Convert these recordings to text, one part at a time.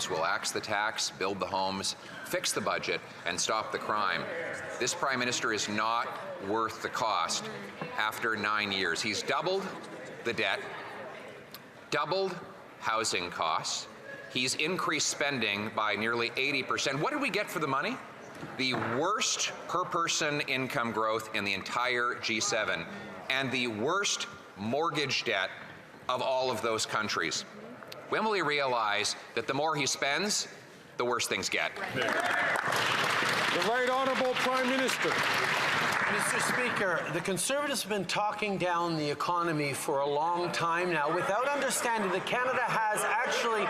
jobs will axe the tax, build the homes, fix the budget, and stop the crime. This Prime Minister is not worth the cost after 9 years. He's doubled the debt, doubled housing costs. He's increased spending by nearly 80%. What did we get for the money? The worst per-person income growth in the entire G7 and the worst mortgage debt of all of those countries. When will he realize that the more he spends, the worse things get? The Right Honourable Prime Minister. Mr. Speaker, the Conservatives have been talking down the economy for a long time now without understanding that Canada has actually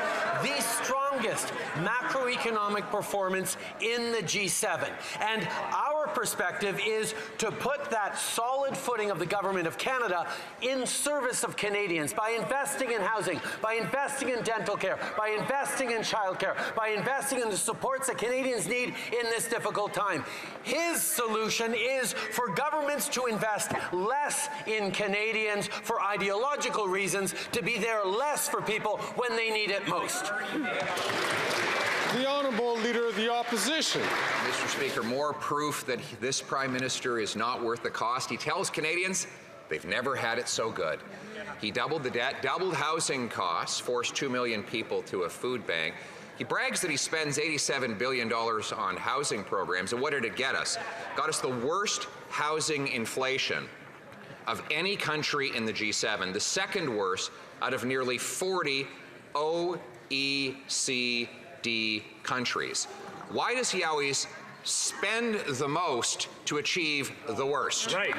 the strongest macroeconomic performance in the G7. And our perspective is to put that solid footing of the Government of Canada in service of Canadians by investing in housing, by investing in dental care, by investing in childcare, by investing in the supports that Canadians need in this difficult time. His solution is for governments to invest less in Canadians for ideological reasons, to be there less for people when they need it most. The Honourable Leader of the Opposition. Mr. Speaker, more proof that this Prime Minister is not worth the cost. He tells Canadians they've never had it so good. He doubled the debt, doubled housing costs, forced 2 million people to a food bank. He brags that he spends $87 billion on housing programs, and what did it get us? Got us the worst housing inflation of any country in the G7, the second worst out of nearly 40 OECD countries. Why does he always spend the most to achieve the worst? Right.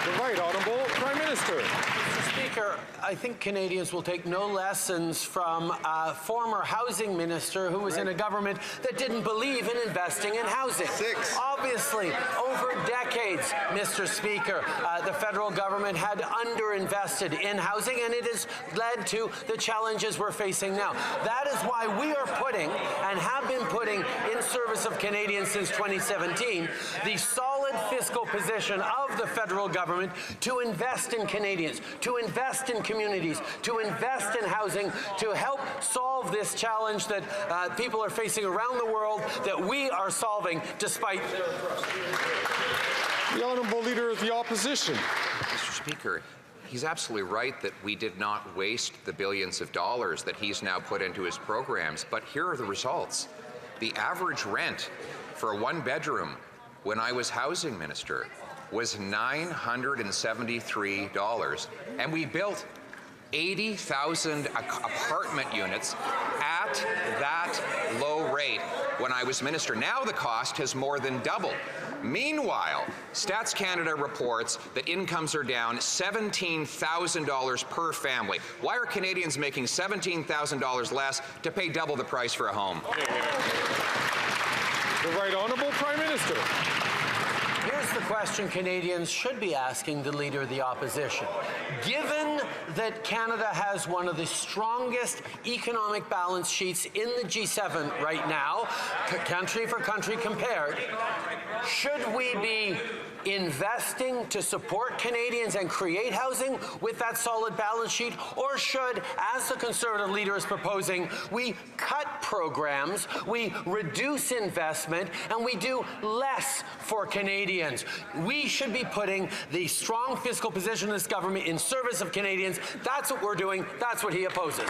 The Right Honourable Prime Minister. Mr. Speaker, I think Canadians will take no lessons from a former housing minister who was in a government that didn't believe in investing in housing. Obviously, over decades, Mr. Speaker, the federal government had underinvested in housing, and it has led to the challenges we're facing now. That is why we are putting, and have been putting in service of Canadians since 2017, the solid fiscal position of the federal government to invest in Canadians, to invest in communities, to invest in housing, to help solve this challenge that people are facing around the world that we are solving despite their trust. The Honourable Leader of the Opposition. Mr. Speaker, he's absolutely right that we did not waste the billions of dollars that he's now put into his programs, but here are the results. The average rent for a one-bedroom when I was housing minister was $973, and we built 80,000 apartment units at that low rate when I was minister. Now the cost has more than doubled. Meanwhile, Stats Canada reports that incomes are down $17,000 per family. Why are Canadians making $17,000 less to pay double the price for a home? The Right Honourable Prime Minister. Here's the question Canadians should be asking the Leader of the Opposition. Given that Canada has one of the strongest economic balance sheets in the G7 right now, country for country compared, should we be investing to support Canadians and create housing with that solid balance sheet, or should, as the Conservative Leader is proposing, we cut programs, we reduce investment, and we do less for Canadians? We should be putting the strong fiscal position of this government in service of Canadians. That's what we're doing. That's what he opposes.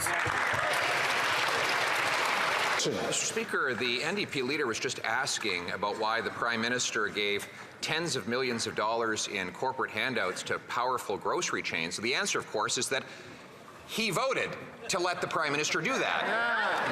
Mr. Speaker, the NDP leader was just asking about why the Prime Minister gave tens of millions of dollars in corporate handouts to powerful grocery chains. So the answer, of course, is that he voted to let the Prime Minister do that.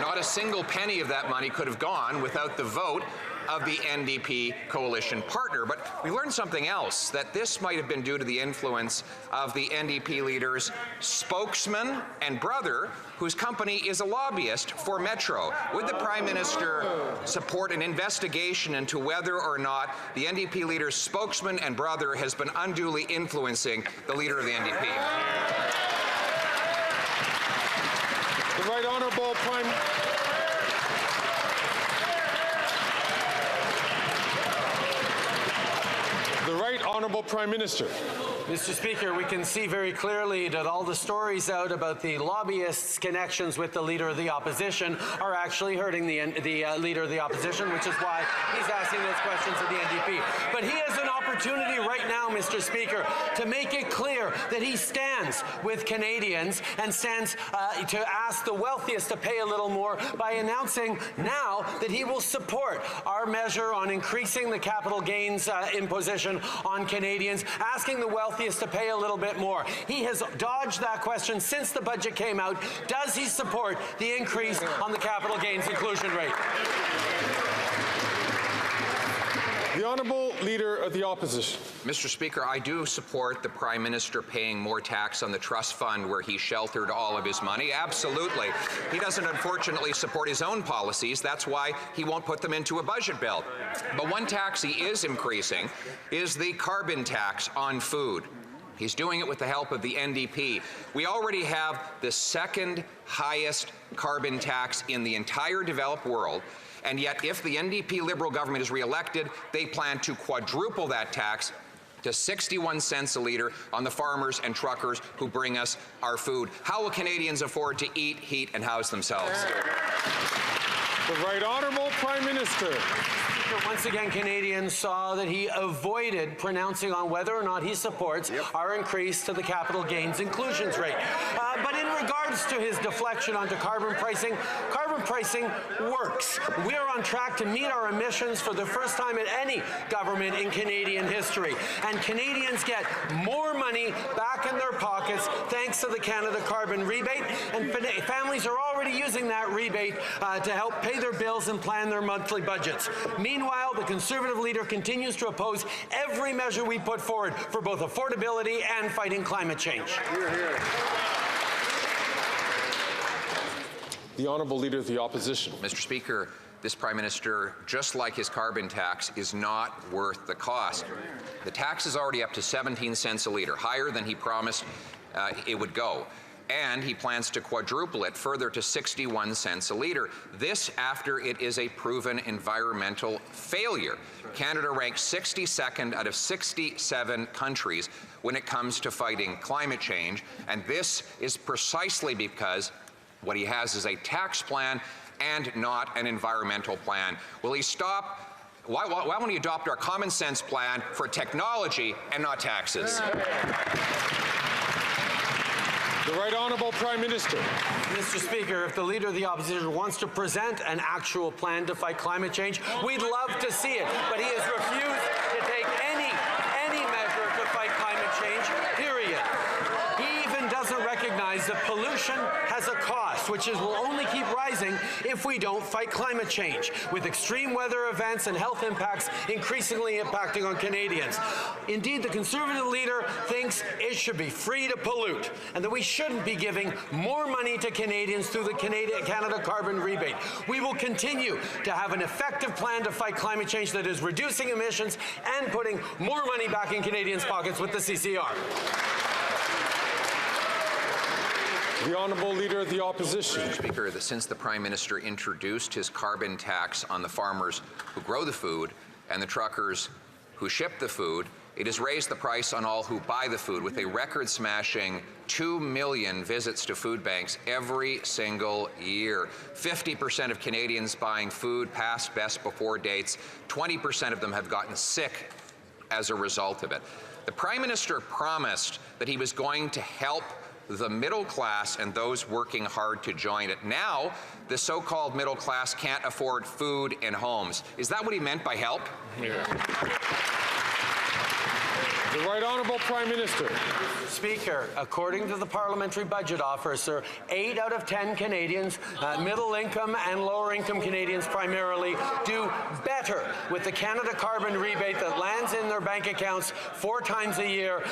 Not a single penny of that money could have gone without the vote of the NDP coalition partner. But we learned something else, that this might have been due to the influence of the NDP leader's spokesman and brother, whose company is a lobbyist for Metro. Would the Prime Minister support an investigation into whether or not the NDP leader's spokesman and brother has been unduly influencing the leader of the NDP? The Right Honourable Prime... The Right Honourable Prime Minister. Mr. Speaker, we can see very clearly that all the stories out about the lobbyists' connections with the Leader of the Opposition are actually hurting the Leader of the Opposition, which is why he's asking those questions of the NDP. But he has an opportunity right now, Mr. Speaker, to make it clear that he stands with Canadians and stands to ask the wealthiest to pay a little more by announcing now that he will support our measure on increasing the capital gains imposition on Canadians, asking the wealthiest to pay a little bit more. He has dodged that question since the budget came out. Does he support the increase on the capital gains inclusion rate? The Honourable Leader of the Opposition. Mr. Speaker, I do support the Prime Minister paying more tax on the trust fund where he sheltered all of his money. Absolutely. He doesn't, unfortunately, support his own policies. That's why he won't put them into a budget bill. But one tax he is increasing is the carbon tax on food. He's doing it with the help of the NDP. We already have the second highest carbon tax in the entire developed world. And yet, if the NDP Liberal government is re-elected, they plan to quadruple that tax to 61 cents a litre on the farmers and truckers who bring us our food. How will Canadians afford to eat, heat, and house themselves? The Right Honourable Prime Minister. Once again, Canadians saw that he avoided pronouncing on whether or not he supports our increase to the capital gains inclusions rate. But in regards to his deflection onto carbon pricing works. We are on track to meet our emissions for the first time at any government in Canadian history. And Canadians get more money back in their pockets thanks to the Canada Carbon Rebate. And families are already using that rebate to help pay their bills and plan their monthly budgets. Meanwhile, the Conservative leader continues to oppose every measure we put forward for both affordability and fighting climate change. Hear, hear. The Honourable Leader of the Opposition. Mr. Speaker, this Prime Minister, just like his carbon tax, is not worth the cost. The tax is already up to 17 cents a litre, higher than he promised it would go. And he plans to quadruple it further to 61 cents a litre. This after it is a proven environmental failure. Canada ranks 62nd out of 67 countries when it comes to fighting climate change. And this is precisely because what he has is a tax plan and not an environmental plan. Will he stop? Why won't he adopt our common sense plan for technology and not taxes? The Right Honourable Prime Minister. Mr. Speaker, if the Leader of the Opposition wants to present an actual plan to fight climate change, we'd love to see it. But he has refused to take any measure to fight climate change, period. He even doesn't recognize that pollution has a cost, which will only keep rising if we don't fight climate change, with extreme weather events and health impacts increasingly impacting on Canadians. Indeed, the Conservative leader thinks it should be free to pollute, and that we shouldn't be giving more money to Canadians through the Canada Carbon Rebate. We will continue to have an effective plan to fight climate change that is reducing emissions and putting more money back in Canadians' pockets with the CCR. The Honourable Leader of the Opposition. Mr. Speaker, since the Prime Minister introduced his carbon tax on the farmers who grow the food and the truckers who ship the food, it has raised the price on all who buy the food, with a record-smashing 2 million visits to food banks every single year. 50% of Canadians buying food past best before dates. 20% of them have gotten sick as a result of it. The Prime Minister promised that he was going to help the middle class and those working hard to join it. Now, the so-called middle class can't afford food in homes. Is that what he meant by help? Yeah. The Right Honourable Prime Minister. Speaker, according to the Parliamentary Budget Officer, 8 out of 10 Canadians, middle-income and lower-income Canadians primarily, do better with the Canada Carbon Rebate that lands in their bank accounts 4 times a year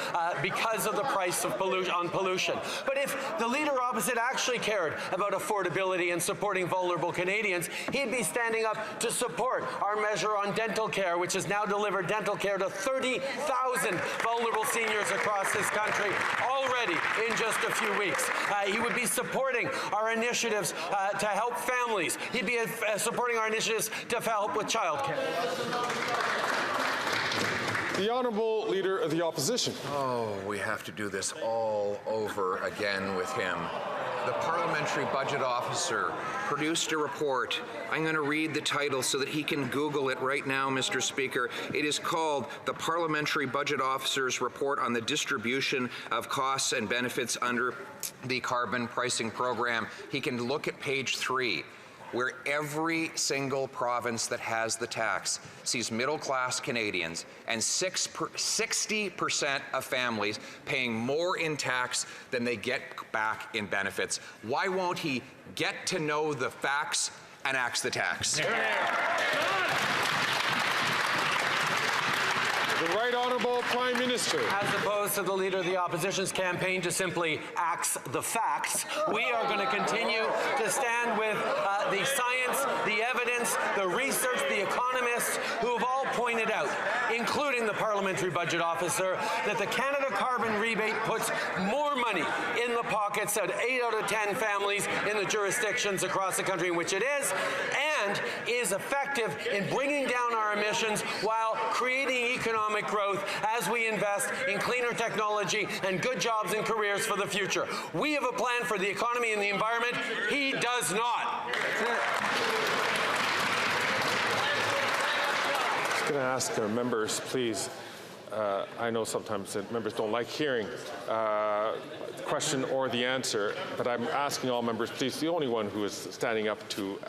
because of the price of pollution. But if the leader opposite actually cared about affordability and supporting vulnerable Canadians, he'd be standing up to support our measure on dental care, which has now delivered dental care to 30,000 vulnerable seniors across this country already in just a few weeks. He would be supporting our initiatives to help families. He'd be supporting our initiatives to help with childcare. The Honourable Leader of the Opposition. Oh, we have to do this all over again with him. The Parliamentary Budget Officer produced a report. I'm going to read the title so that he can Google it right now, Mr. Speaker. It is called the Parliamentary Budget Officer's Report on the Distribution of Costs and Benefits under the Carbon Pricing Program. He can look at page 3, where every single province that has the tax sees middle-class Canadians and 60% of families paying more in tax than they get back in benefits. Why won't he get to know the facts and axe the tax? The Right Honourable Prime Minister. As opposed to the Leader of the Opposition's campaign to simply axe the facts, we are going to continue to stand with the science, the evidence, the research, the economists who have all pointed out, including the Parliamentary Budget Officer, that the Canada Carbon Rebate puts more money in the pockets of 8 out of 10 families in the jurisdictions across the country in which it is, and is effective in bringing down our emissions while creating economic growth as we invest in cleaner technology and good jobs and careers for the future. We have a plan for the economy and the environment. He does not. I'm going to ask members, please. I know sometimes that members don't like hearing the question or the answer, but I'm asking all members, please, the only one who is standing up to,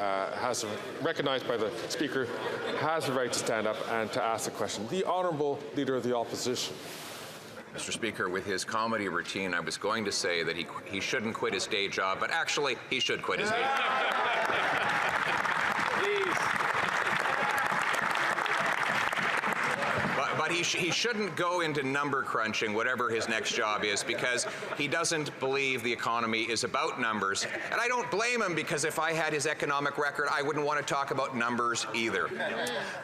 recognized by the Speaker, has the right to stand up and to ask a question. The Honourable Leader of the Opposition. Mr. Speaker, with his comedy routine, I was going to say that he shouldn't quit his day job, but actually, he should quit his day job. But he shouldn't go into number crunching, whatever his next job is, because he doesn't believe the economy is about numbers. And I don't blame him, because if I had his economic record, I wouldn't want to talk about numbers either.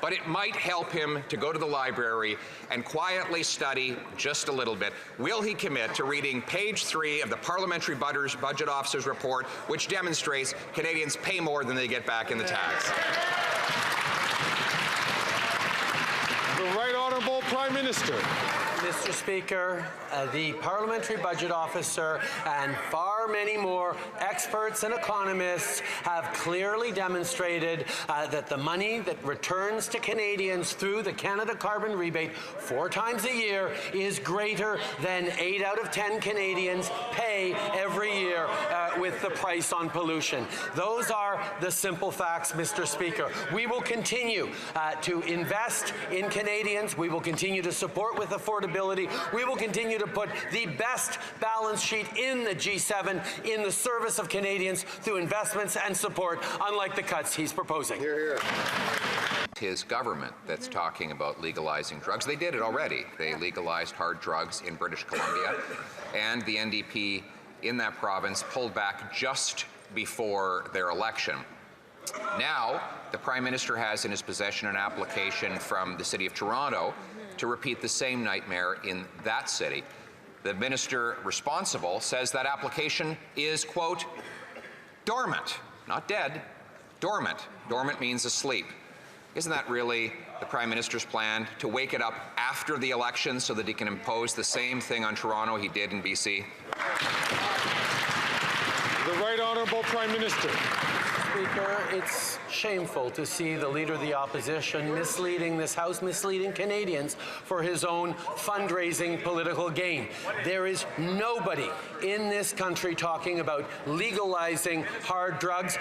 But it might help him to go to the library and quietly study just a little bit. Will he commit to reading page 3 of the Parliamentary Budget Officer's report, which demonstrates Canadians pay more than they get back in the tax? The Right Honourable Prime Minister. Mr. Speaker, the Parliamentary Budget Officer and far many more experts and economists have clearly demonstrated that the money that returns to Canadians through the Canada Carbon Rebate 4 times a year is greater than 8 out of 10 Canadians pay every year with the price on pollution. Those are the simple facts, Mr. Speaker. We will continue to invest in Canadians. We will continue to support with affordability. We will continue to put the best balance sheet in the G7 in the service of Canadians through investments and support, unlike the cuts he's proposing. Hear, hear. His government that's talking about legalizing drugs. They did it already. They legalized hard drugs in British Columbia, and the NDP in that province pulled back just before their election. Now, the Prime Minister has in his possession an application from the City of Toronto to repeat the same nightmare in that city. The minister responsible says that application is, quote, dormant, not dead, dormant. Dormant means asleep. Isn't that really the Prime Minister's plan, to wake it up after the election so that he can impose the same thing on Toronto he did in BC? The Right Honourable Prime Minister. Speaker, it's shameful to see the Leader of the Opposition misleading this House, misleading Canadians for his own fundraising political gain. There is nobody in this country talking about legalizing hard drugs,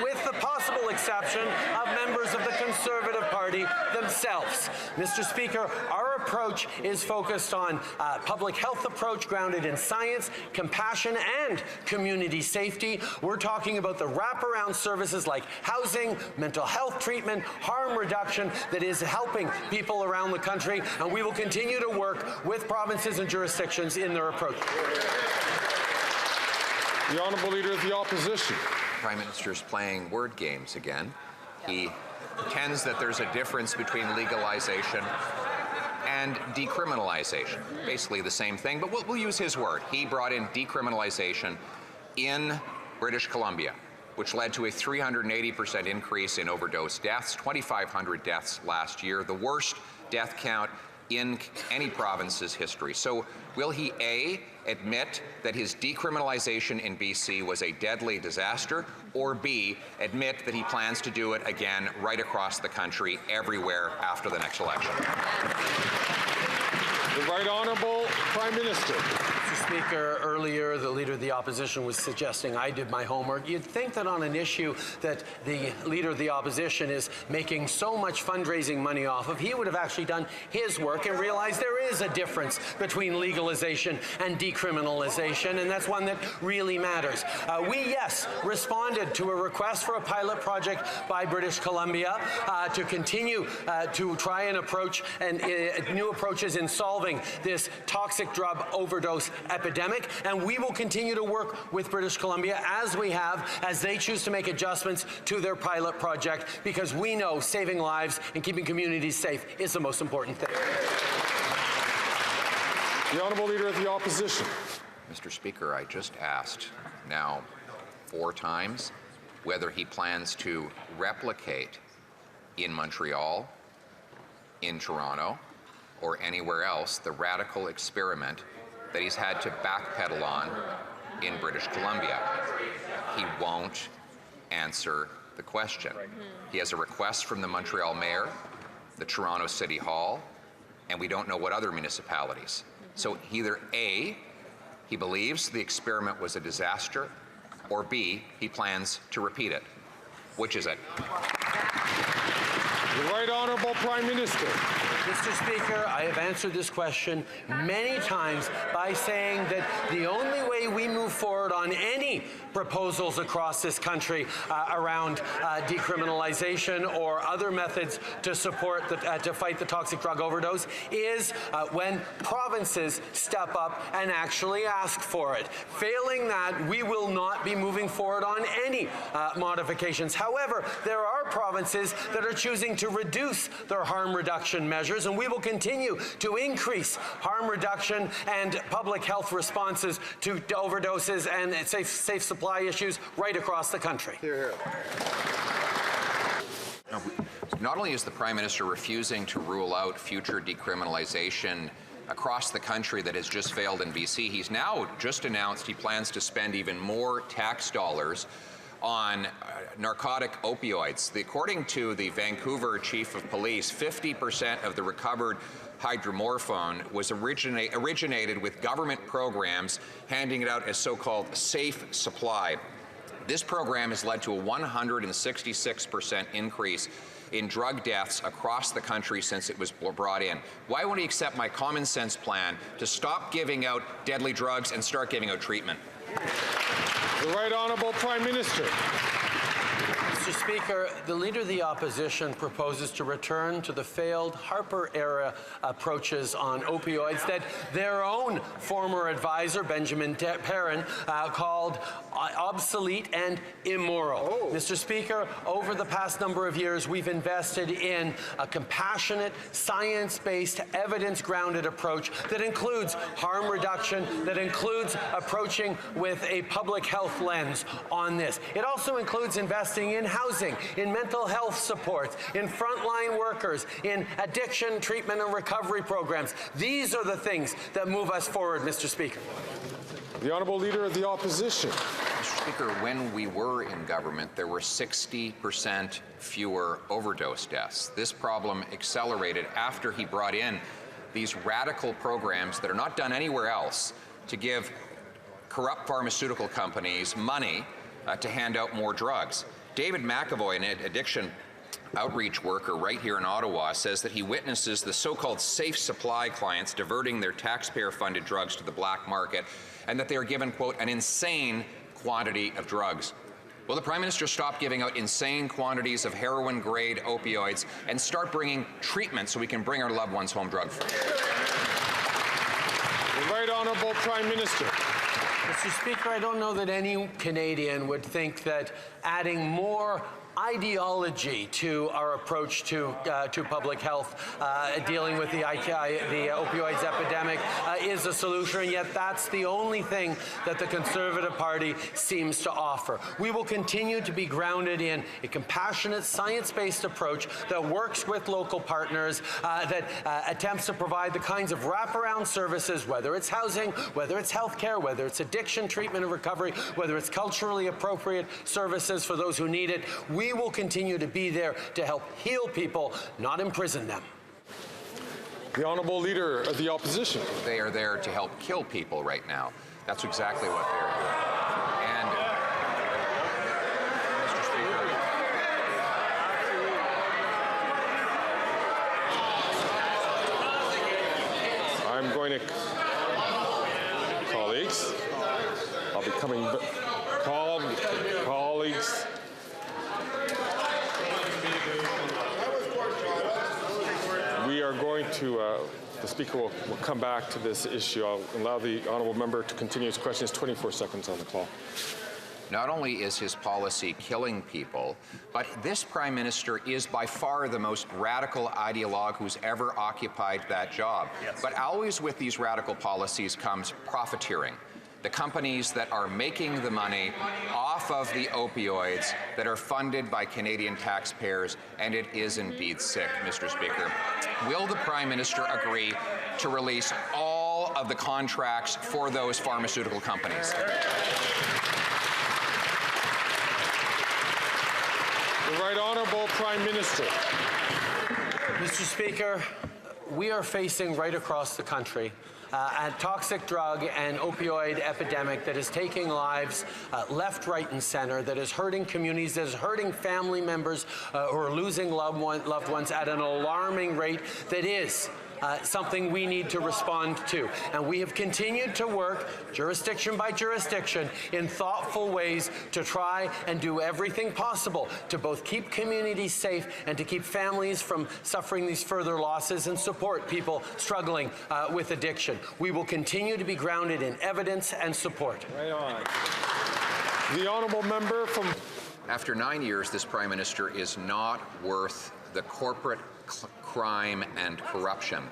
with the possible exception of members of the Conservative Party themselves. Mr. Speaker, our approach is focused on a public health approach grounded in science, compassion, and community safety. We're talking about the wraparound services like housing, mental health treatment, harm reduction that is helping people around the country, and we will continue to work with provinces and jurisdictions in their approach. The Honourable Leader of the Opposition. The Prime Minister's playing word games again. He pretends that there's a difference between legalization and decriminalization. Basically the same thing, but we'll use his word. He brought in decriminalization in British Columbia, which led to a 380% increase in overdose deaths, 2,500 deaths last year, the worst death count in any province's history. So will he A, admit that his decriminalization in BC was a deadly disaster, or B, admit that he plans to do it again right across the country, everywhere after the next election? The Right Honourable Prime Minister. Mr. Speaker, earlier the Leader of the Opposition was suggesting I did my homework. You'd think that on an issue that the Leader of the Opposition is making so much fundraising money off of, he would have actually done his work and realized there is a difference between legalization and decriminalization, and that's one that really matters. We, yes, responded to a request for a pilot project by British Columbia to continue to try and approach new approaches in solving this toxic drug overdose epidemic, and we will continue to work with British Columbia as we have, as they choose to make adjustments to their pilot project, because we know saving lives and keeping communities safe is the most important thing. The Honourable Leader of the Opposition. Mr. Speaker, I just asked now 4 times whether he plans to replicate in Montreal, in Toronto, or anywhere else the radical experiment that he's had to backpedal on in British Columbia. He won't answer the question. He has a request from the Montreal Mayor, the Toronto City Hall, and we don't know what other municipalities. So either A, he believes the experiment was a disaster, or B, he plans to repeat it. Which is it? The Right Honourable Prime Minister. Mr. Speaker, I have answered this question many times by saying that the only way we move forward on any proposals across this country around decriminalization or other methods to support to fight the toxic drug overdose is when provinces step up and actually ask for it. Failing that, we will not be moving forward on any modifications. However, there are provinces that are choosing to reduce their harm reduction measures, and we will continue to increase harm reduction and public health responses to overdoses and safe supply issues right across the country. Not only is the Prime Minister refusing to rule out future decriminalization across the country that has just failed in BC, he's now just announced he plans to spend even more tax dollars on narcotic opioids. According to the Vancouver Chief of Police, 50% of the recovered hydromorphone was originated with government programs handing it out as so-called safe supply. This program has led to a 166% increase in drug deaths across the country since it was brought in. Why won't he accept my common sense plan to stop giving out deadly drugs and start giving out treatment? The Right Honourable Prime Minister. Mr. Speaker, the Leader of the Opposition proposes to return to the failed Harper-era approaches on opioids that their own former advisor, Benjamin Perrin, called obsolete and immoral. Mr. Speaker, over the past number of years, we've invested in a compassionate, science-based, evidence-grounded approach that includes harm reduction, that includes approaching with a public health lens on this. It also includes investing in housing, in mental health supports, in frontline workers, in addiction treatment and recovery programs. These are the things that move us forward, Mr. Speaker. The Honourable Leader of the Opposition. Mr. Speaker, when we were in government, there were 60% fewer overdose deaths. This problem accelerated after he brought in these radical programs that are not done anywhere else to give corrupt pharmaceutical companies money to hand out more drugs. David McAvoy, an addiction outreach worker right here in Ottawa, says that he witnesses the so-called safe supply clients diverting their taxpayer-funded drugs to the black market, and that they are given, quote, an insane quantity of drugs. Will the Prime Minister stop giving out insane quantities of heroin-grade opioids and start bringing treatment so we can bring our loved ones home drug-free? The Right Honourable Prime Minister. Mr. Speaker, I don't know that any Canadian would think that adding more ideology to our approach to public health. Dealing with the opioids epidemic is a solution, and yet that's the only thing that the Conservative Party seems to offer. We will continue to be grounded in a compassionate, science-based approach that works with local partners, that attempts to provide the kinds of wraparound services, whether it's housing, whether it's healthcare, whether it's addiction treatment and recovery, whether it's culturally appropriate services for those who need it. We will continue to be there to help heal people, not imprison them. The Honourable Leader of the Opposition. They are there to help kill people right now. That's exactly what they're doing. And, Mr. Speaker, I'm going to, colleagues, I'll be coming, colleagues. We are going to, the Speaker will come back to this issue. I'll allow the Honourable Member to continue his questions. 24 seconds on the clock. not only is his policy killing people, but this Prime Minister is by far the most radical ideologue who's ever occupied that job. Yes. But always with these radical policies comes profiteering. The companies that are making the money off of the opioids that are funded by Canadian taxpayers, and it is indeed sick, Mr. Speaker. Will the Prime Minister agree to release all of the contracts for those pharmaceutical companies? The Right Honourable Prime Minister. Mr. Speaker, we are facing right across the country a toxic drug and opioid epidemic that is taking lives left, right, and center, that is hurting communities, that is hurting family members who are losing loved ones at an alarming rate that is something we need to respond to. And we have continued to work jurisdiction by jurisdiction in thoughtful ways to try and do everything possible to both keep communities safe and to keep families from suffering these further losses and support people struggling with addiction. We will continue to be grounded in evidence and support. Right on. The Honourable Member from... After 9 years, this Prime Minister is not worth the corporate crime and corruption.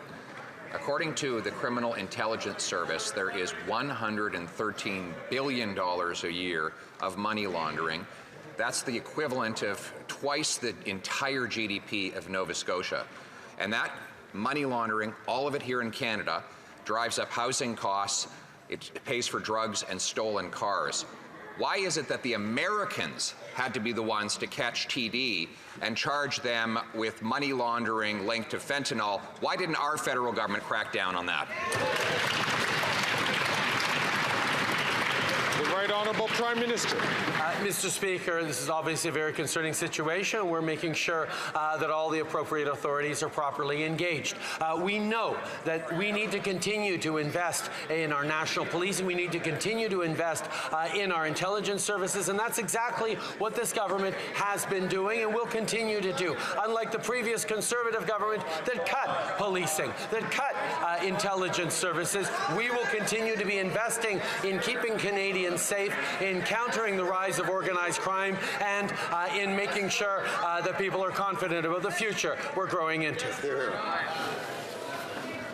According to the Criminal Intelligence Service, there is $113 billion a year of money laundering. That's the equivalent of twice the entire GDP of Nova Scotia. And that money laundering, all of it here in Canada, drives up housing costs, it pays for drugs and stolen cars. Why is it that the Americans had to be the ones to catch TD and charge them with money laundering linked to fentanyl? Why didn't our federal government crack down on that? The Right Honourable Prime Minister. Mr. Speaker, this is obviously a very concerning situation. We're making sure that all the appropriate authorities are properly engaged. We know that we need to continue to invest in our national policing. We need to continue to invest in our intelligence services, and that's exactly what this government has been doing and will continue to do. Unlike the previous Conservative government that cut policing, that cut intelligence services, we will continue to be investing in keeping Canadians safe, in countering the rise of organized crime, and in making sure that people are confident about the future we're growing into.